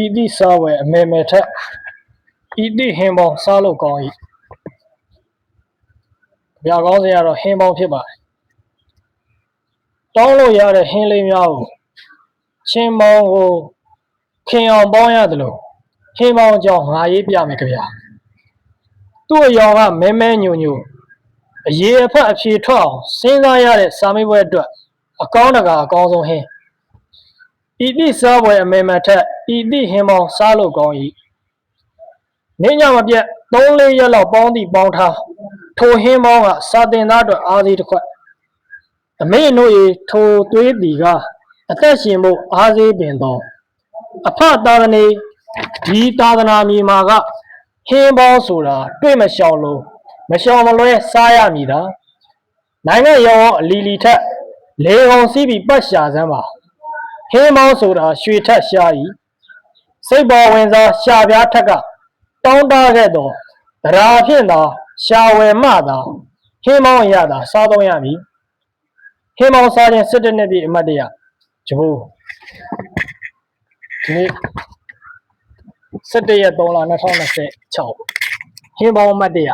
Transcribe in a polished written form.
ဤသည့်စားဝယ်အမေမဲထက်ဤသည့်ဟင်းပေါင်းစားလို့ကောင်း၏ဗျာကောင်းစရာတော့ဟင်းပေါင်းဖြစ်ပါတယ်တောင်းလို့ရတဲ့ဟင်းလေးများကိုချင်းပေါင်းကိုခင်အောင်ပေါင်းရတယ်လို့ဟင်းပေါင်းအကြောင်းငါရေးပြမယ်ကြဗျာသူ့အယောင်ကမဲမဲညိုညိုအရေးအဖက်အဖြေထွက်အောင်စဉ်းစားရတဲ့စာမေးပွဲအတွက်အကောင်းတကာအကောင်းဆုံးဟင်းဤသည့်စားပွဲအမေမထက်ဤသည့်ဟင်းပေါင်းစားလို့ကောင်း၏နေညမပြတ်3-4ရက်လောက်ပေါင်းသည့်ပေါင်းထားထိုဟင်းပေါင်းကစာတင်သားအတွက်အားသေးတစ်ခွက်အမေတို့၏ထိုသွေးတီကအသက်ရှင်ဖို့အားသေးပင်တော့အဖသာသနေဒီသာသနာမြေမှာကဟင်းပေါင်းဆိုတာတွေ့မရှောင်လို့မရှောင်မလွဲစားရမည်သာနိုင်ငံရောင်အလီလီထက်လေကုန်စီးပြီးပတ်ရှာစမ်းပါဟင်းပေါင်းဆိုတာရွှေထက်ရှား၏စိတ်ပေါ်ဝင်စားရှာပြားထက်ကတောင်းတခဲ့တော့တရားဖြင့်သာရှာဝယ်မှသာဟင်းပေါင်းရတာစားသုံးရမည်ဟင်းပေါင်းစားခြင်း17နှစ်ပြည့်အမှတ်တရဂျိုးဒီနေ့17ရက်3လ2026ဟင်းပေါင်းအမှတ်တရ